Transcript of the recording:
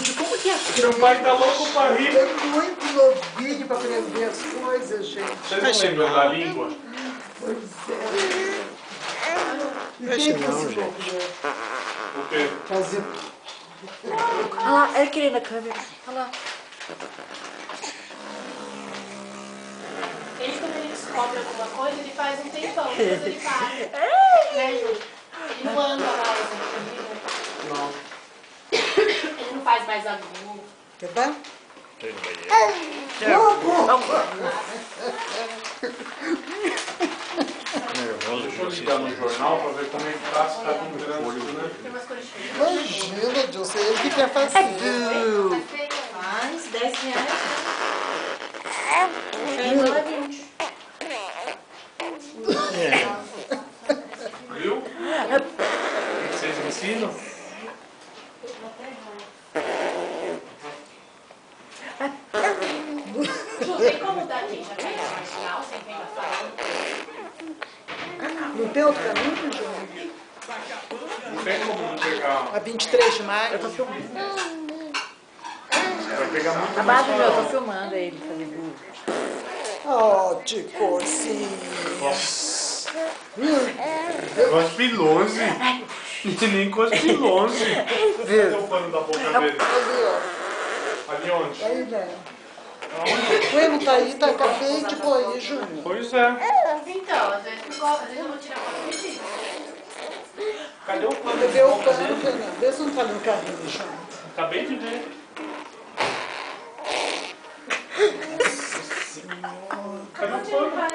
Júlio, como que é? Meu pai tá louco pra rir. É muito novinho pra aprender as coisas, gente. Vocês não lembram da língua? Pois é. E quem que ensinou O quê? fazer? Olha lá, é aquele na câmera. Olha lá. Ele, quando ele descobre alguma coisa, ele faz um tempão, depois ele para. Né, Ju? Ele não anda mais aqui. Não. Ele não faz mais agu. Quer dar? Deixa eu ligar no jornal pra ver como é que tá, se tá com trânsito, né? Tem umas coisas diferentes. Imagina, Deus, ele que quer fazer. Mais 10 reais. Viu? O que vocês ensinam? Ju, tem como daqui já pegar a marginal sem pegar falando? Não tem outro caminho, João? Não tem como não pegar. A 23 de maio. Tô filmando. Vai pegar muito Abaixo, mais eu tô fácil. filmando ele fazendo. Oh, de corzinho. Cospe longe. Nem cospe longe. Cadê o pano da boca dele? Ali, ó. Ali onde? Aí, né? Aonde? Ué, não tá aí, tá? Acabei de pôr aí, Júnior. Pois é. Então, às vezes eu vou tirar foto de ti. Cadê o pano? Cadê o pano, Fernando? Vê se não tá ali no carrinho, junto. Acabei de ver. Cadê o pano?